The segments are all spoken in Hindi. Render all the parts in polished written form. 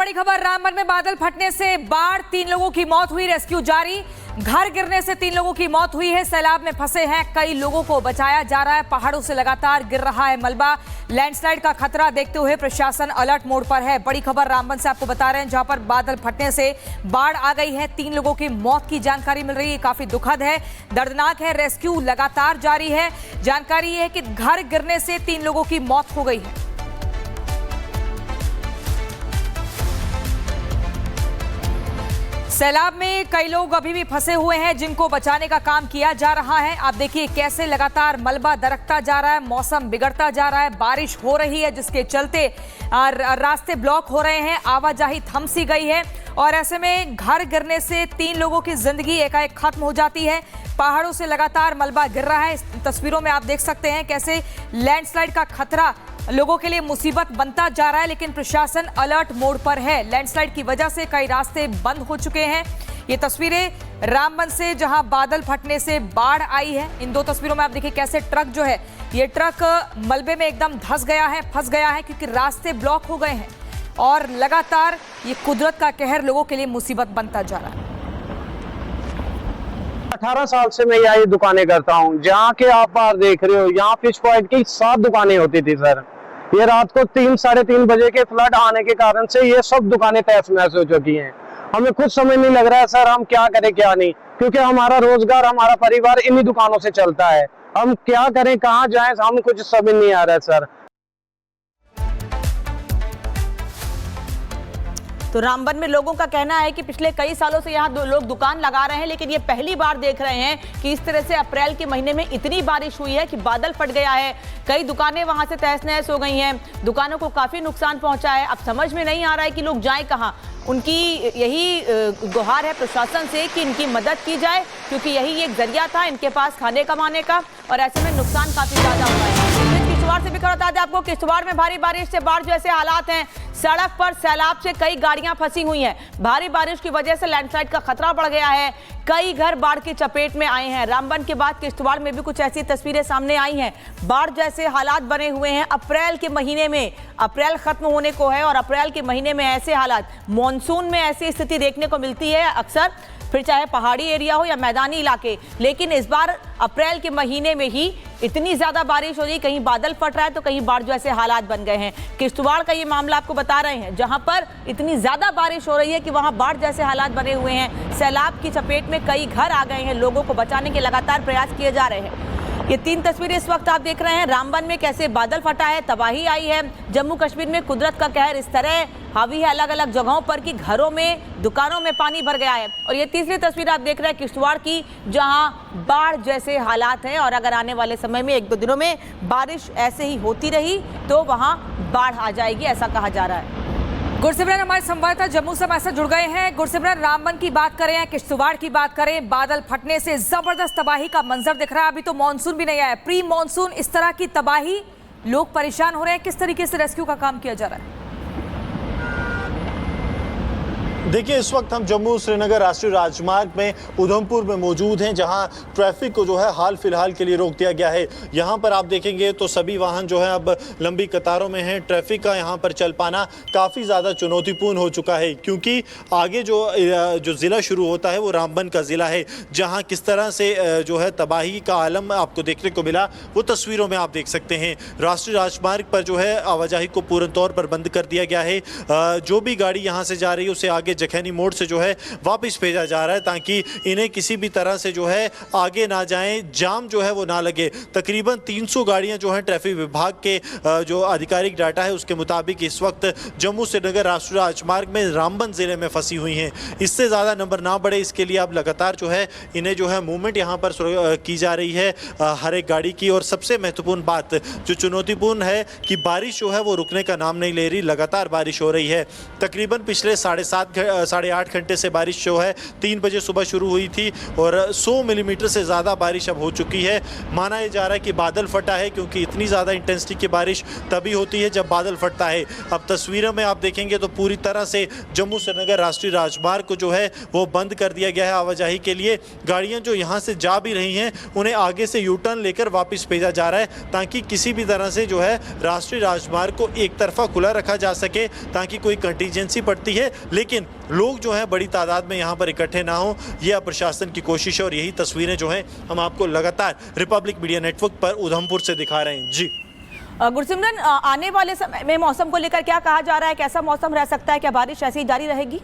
बड़ी खबर, रामबन में बादल फटने से बाढ़, 3 लोगों की मौत हुई, रेस्क्यू जारी। घर गिरने से 3 लोगों की मौत हुई है। सैलाब में फंसे हैं कई लोगों को बचाया जा रहा है। पहाड़ों से लगातार गिर रहा है मलबा। लैंडस्लाइड का खतरा देखते हुए प्रशासन अलर्ट मोड पर है। बड़ी खबर रामबन से आपको बता रहे हैं, जहां पर बादल फटने से बाढ़ आ गई है। 3 लोगों की मौत की जानकारी मिल रही है। काफी दुखद है, दर्दनाक है। रेस्क्यू लगातार जारी है। जानकारी है कि घर गिरने से 3 लोगों की मौत हो गई है। सैलाब में कई लोग अभी भी फंसे हुए हैं, जिनको बचाने का काम किया जा रहा है। आप देखिए कैसे लगातार मलबा दरकता जा रहा है, मौसम बिगड़ता जा रहा है, बारिश हो रही है जिसके चलते रास्ते ब्लॉक हो रहे हैं, आवाजाही थम सी गई है। और ऐसे में घर गिरने से 3 लोगों की जिंदगी एकाएक खत्म हो जाती है। पहाड़ों से लगातार मलबा गिर रहा है। इस तस्वीरों में आप देख सकते हैं कैसे लैंडस्लाइड का खतरा लोगों के लिए मुसीबत बनता जा रहा है, लेकिन प्रशासन अलर्ट मोड पर है। लैंडस्लाइड की वजह से कई रास्ते बंद हो चुके हैं। ये तस्वीरें रामबन से, जहां बादल फटने से बाढ़ आई है। इन 2 तस्वीरों में आप देखिए कैसे ट्रक जो है, ये ट्रक मलबे में एकदम धंस गया है, फंस गया है, क्योंकि रास्ते ब्लॉक हो गए हैं। और लगातार ये कुदरत का कहर लोगों के लिए मुसीबत बनता जा रहा है। 18 साल से मैं यही दुकानें करता हूँ। जहाँ के आप बाहर देख रहे हो, यहाँ फिश पॉइंट की 7 दुकानें होती थी सर। ये रात को 3 साढ़े 3 बजे के फ्लड आने के कारण से ये सब दुकानें तहस नहस हो चुकी हैं। हमें खुद समझ नहीं लग रहा है सर, हम क्या करें क्या नहीं, क्योंकि हमारा रोजगार, हमारा परिवार इन्हीं दुकानों से चलता है। हम क्या करें, कहाँ जाएं, हमें कुछ समझ नहीं आ रहा है सर। तो रामबन में लोगों का कहना है कि पिछले कई सालों से यहाँ लोग दुकान लगा रहे हैं, लेकिन ये पहली बार देख रहे हैं कि इस तरह से अप्रैल के महीने में इतनी बारिश हुई है कि बादल फट गया है। कई दुकानें वहां से तहस नहस हो गई हैं, दुकानों को काफी नुकसान पहुंचा है। अब समझ में नहीं आ रहा है कि लोग जाएं कहाँ। उनकी यही गुहार है प्रशासन से कि इनकी मदद की जाए, क्योंकि यही एक जरिया था इनके पास खाने कमाने का, और ऐसे में नुकसान काफी ज्यादा हुआ है। किश्तवाड़ से भी खबर बता दें आपको, किश्तवाड़ में भारी बारिश से बाढ़ जैसे हालात हैं। सड़क पर सैलाब से कई गाड़ियां फंसी हुई हैं। भारी बारिश की वजह से लैंडस्लाइड का खतरा बढ़ गया है। कई घर बाढ़ की चपेट में आए हैं। रामबन के बाद किश्तवाड़ में भी कुछ ऐसी तस्वीरें सामने आई हैं। बाढ़ जैसे हालात बने हुए हैं अप्रैल के महीने में। अप्रैल खत्म होने को है और अप्रैल के महीने में ऐसे हालात, मॉनसून में ऐसी स्थिति देखने को मिलती है अक्सर, फिर चाहे पहाड़ी एरिया हो या मैदानी इलाके। लेकिन इस बार अप्रैल के महीने में ही इतनी ज्यादा बारिश हो रही, कहीं बादल फट रहा है तो कहीं बाढ़ जैसे हालात बन गए हैं। किश्तवाड़ का ये मामला आपको बता रहे हैं, जहां पर इतनी ज्यादा बारिश हो रही है कि वहां बाढ़ जैसे हालात बने हुए हैं। सैलाब की चपेट में कई घर आ गए हैं। लोगों को बचाने के लगातार प्रयास किए जा रहे हैं। ये 3 तस्वीरें इस वक्त आप देख रहे हैं। रामबन में कैसे बादल फटा है, तबाही आई है। जम्मू कश्मीर में कुदरत का कहर इस तरह हावी है अलग अलग जगहों पर कि घरों में, दुकानों में पानी भर गया है। और ये तीसरी तस्वीर आप देख रहे हैं किश्तवाड़ की, जहां बाढ़ जैसे हालात हैं। और अगर आने वाले समय में 1-2 दिनों में बारिश ऐसे ही होती रही तो वहां बाढ़ आ जाएगी, ऐसा कहा जा रहा है। गुरसिमरन हमारे संवाददाता जम्मू से हमारे साथ जुड़ गए हैं। गुरसिमरन, रामबन की बात करें या किश्तवाड़ की बात करें, बादल फटने से जबरदस्त तबाही का मंजर दिख रहा है। अभी तो मानसून भी नहीं आया, प्री मानसून इस तरह की तबाही, लोग परेशान हो रहे हैं। किस तरीके से रेस्क्यू का काम किया जा रहा है? देखिए, इस वक्त हम जम्मू श्रीनगर राष्ट्रीय राजमार्ग में उधमपुर में मौजूद हैं, जहां ट्रैफिक को जो है हाल फिलहाल के लिए रोक दिया गया है। यहां पर आप देखेंगे तो सभी वाहन जो है अब लंबी कतारों में हैं। ट्रैफिक का यहां पर चल पाना काफ़ी ज़्यादा चुनौतीपूर्ण हो चुका है, क्योंकि आगे जो ज़िला शुरू होता है वो रामबन का ज़िला है, जहाँ किस तरह से जो है तबाही का आलम आपको देखने को मिला, वो तस्वीरों में आप देख सकते हैं। राष्ट्रीय राजमार्ग पर जो है आवाजाही को पूर्ण तौर पर बंद कर दिया गया है। जो भी गाड़ी यहाँ से जा रही है उसे आगे जखैनी मोड़ से जो है वापस भेजा जा रहा है, ताकि इन्हें किसी भी तरह से जो है आगे ना जाएं, जाम जो है वो ना लगे। तकरीबन 300 गाड़ियां जो हैं ट्रैफिक विभाग के जो आधिकारिक डाटा है उसके मुताबिक इस वक्त जम्मू श्रीनगर राष्ट्रीय राजमार्ग में रामबन जिले में फंसी हुई हैं। इससे ज़्यादा नंबर ना बढ़े, इसके लिए अब लगातार जो है इन्हें जो है मूवमेंट यहाँ पर की जा रही है हर एक गाड़ी की। और सबसे महत्वपूर्ण बात जो चुनौतीपूर्ण है कि बारिश जो है वो रुकने का नाम नहीं ले रही, लगातार बारिश हो रही है। तकरीबन पिछले 7.5 साढ़े 8 घंटे से बारिश जो है 3 बजे सुबह शुरू हुई थी और 100 मिलीमीटर से ज़्यादा बारिश अब हो चुकी है। माना यह जा रहा है कि बादल फटा है, क्योंकि इतनी ज़्यादा इंटेंसिटी की बारिश तभी होती है जब बादल फटता है। अब तस्वीरों में आप देखेंगे तो पूरी तरह से जम्मू श्रीनगर राष्ट्रीय राजमार्ग को जो है वो बंद कर दिया गया है आवाजाही के लिए। गाड़ियाँ जो यहाँ से जा भी रही हैं उन्हें आगे से यू टर्न लेकर वापस भेजा जा रहा है, ताकि किसी भी तरह से जो है राष्ट्रीय राजमार्ग को एक तरफा खुला रखा जा सके, ताकि कोई कंटीजेंसी पड़ती है लेकिन लोग जो है बड़ी तादाद में यहाँ पर इकट्ठे ना हो। यह प्रशासन की कोशिश है और यही तस्वीरें जो हैं हम आपको लगातार रिपब्लिक मीडिया नेटवर्क पर उधमपुर से दिखा रहे हैं। जी गुरसिमरन, आने वाले समय में मौसम को लेकर क्या कहा जा रहा है? कैसा मौसम रह सकता है? क्या बारिश ऐसी ही जारी रहेगी?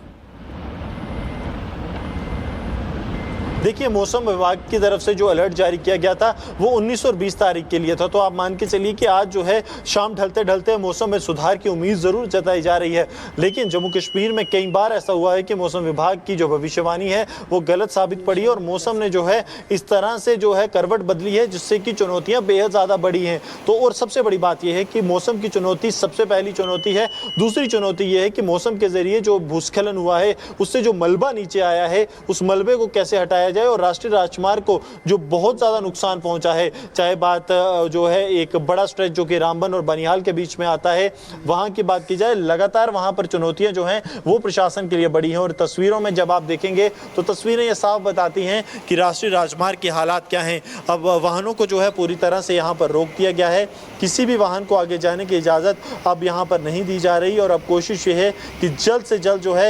देखिए, मौसम विभाग की तरफ से जो अलर्ट जारी किया गया था वो 19 और 20 तारीख के लिए था, तो आप मान के चलिए कि आज जो है शाम ढलते ढलते मौसम में सुधार की उम्मीद ज़रूर जताई जा रही है। लेकिन जम्मू कश्मीर में कई बार ऐसा हुआ है कि मौसम विभाग की जो भविष्यवाणी है वो गलत साबित पड़ी है और मौसम ने जो है इस तरह से जो है करवट बदली है, जिससे कि चुनौतियाँ बेहद ज़्यादा बढ़ी हैं। तो और सबसे बड़ी बात यह है कि मौसम की चुनौती सबसे पहली चुनौती है। दूसरी चुनौती ये है कि मौसम के ज़रिए जो भूस्खलन हुआ है उससे जो मलबा नीचे आया है उस मलबे को कैसे हटाया जाए और राष्ट्रीय राजमार्ग को जो बहुत ज़्यादा नुकसान पहुंचा है, चाहे बात जो है एक बड़ा स्ट्रेच जो कि रामबन और बनिहाल के बीच में आता है वहां की बात की जाए, लगातार वहां पर चुनौतियां जो हैं वो प्रशासन के लिए बड़ी हैं। और तस्वीरों में जब आप देखेंगे तो तस्वीरें ये साफ बताती हैं कि राष्ट्रीय राजमार्ग के हालात क्या हैं। अब वाहनों को जो है पूरी तरह से यहाँ पर रोक दिया गया है, किसी भी वाहन को आगे जाने की इजाज़त अब यहाँ पर नहीं दी जा रही और अब कोशिश ये है कि जल्द से जल्द जो है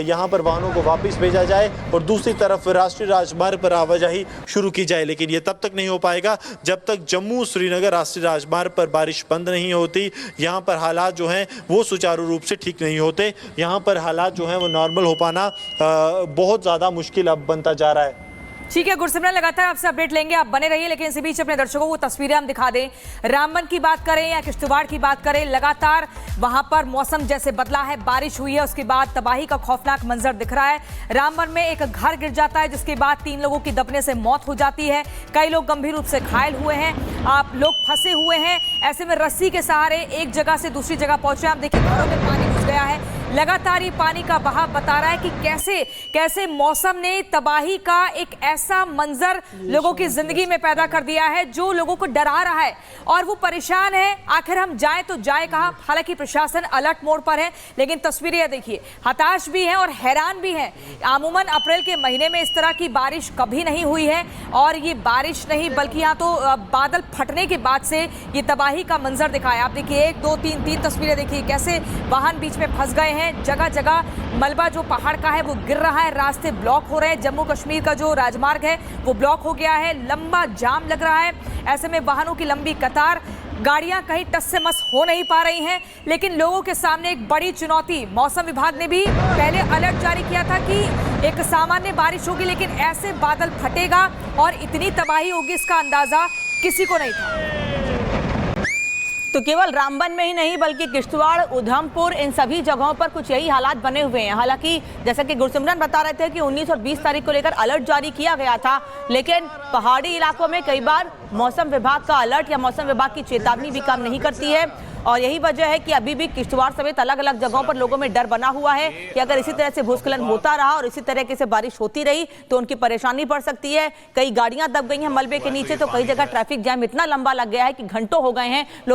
यहाँ पर वाहनों को वापस भेजा जाए और दूसरी तरफ राष्ट्रीय राजमार्ग पर आवाजाही शुरू की जाए। लेकिन ये तब तक नहीं हो पाएगा जब तक जम्मू श्रीनगर राष्ट्रीय राजमार्ग पर बारिश बंद नहीं होती। यहाँ पर हालात जो हैं वो सुचारू रूप से ठीक नहीं होते, यहाँ पर हालात जो हैं वो नॉर्मल हो पाना बहुत ज़्यादा मुश्किल अब बनता जा रहा है। ठीक है गुरसिमरन, लगातार आपसे अपडेट लेंगे, आप बने रहिए। लेकिन इसी बीच अपने दर्शकों को तस्वीरें हम दिखा दें। रामबन की बात करें या किश्तवाड़ की बात करें, लगातार वहां पर मौसम जैसे बदला है, बारिश हुई है, उसके बाद तबाही का खौफनाक मंजर दिख रहा है। रामबन में एक घर गिर जाता है जिसके बाद 3 लोगों की दबने से मौत हो जाती है, कई लोग गंभीर रूप से घायल हुए हैं, आप लोग फंसे हुए हैं। ऐसे में रस्सी के सहारे एक जगह से दूसरी जगह पहुंचे। आप देखिए घरों में पानी घुस गया है, लगातार ये पानी का बहाव बता रहा है कि कैसे मौसम ने तबाही का एक ऐसा मंजर लोगों की जिंदगी में पैदा कर दिया है जो लोगों को डरा रहा है और वो परेशान है, आखिर हम जाए तो जाए कहां। हालांकि प्रशासन अलर्ट मोड पर है, लेकिन तस्वीरें देखिए, हताश भी हैं और हैरान भी हैं। आमूमन अप्रैल के महीने में इस तरह की बारिश कभी नहीं हुई है और ये बारिश नहीं बल्कि यहाँ तो बादल फटने के बाद से ये तबाही का मंजर दिखाया। आप देखिए 1 2 3 तस्वीरें देखिए, कैसे वाहन बीच में फंस गए हैं, जगह जगह मलबा जो पहाड़ का है वो गिर रहा है, रास्ते ब्लॉक हो रहे हैं, जम्मू कश्मीर का जो राजमार्ग है वो ब्लॉक हो गया है, लंबा जाम लग रहा है। ऐसे में वाहनों की लंबी कतार, गाड़ियां कहीं टस से मस हो नहीं पा रही हैं। लेकिन लोगों के सामने एक बड़ी चुनौती, मौसम विभाग ने भी पहले अलर्ट जारी किया था कि एक सामान्य बारिश होगी, लेकिन ऐसे बादल फटेगा और इतनी तबाही होगी इसका अंदाजा किसी को नहीं था। तो केवल रामबन में ही नहीं बल्कि किश्तवाड़, उधमपुर, इन सभी जगहों पर कुछ यही हालात बने हुए हैं। हालांकि जैसा कि गुरसिमरन बता रहे थे कि 19 और 20 तारीख को लेकर अलर्ट जारी किया गया था, लेकिन पहाड़ी इलाकों में कई बार मौसम विभाग का अलर्ट या मौसम विभाग की चेतावनी भी काम नहीं करती है और यही वजह है कि अभी भी किश्तवाड़ समेत अलग अलग जगहों पर लोगों में डर बना हुआ है कि अगर इसी तरह से भूस्खलन होता रहा और इसी तरीके से बारिश होती रही तो उनकी परेशानी बढ़ सकती है। कई गाड़ियां दब गई हैं मलबे के नीचे, तो कई जगह ट्रैफिक जैम इतना लंबा लग गया है कि घंटों हो गए हैं लोग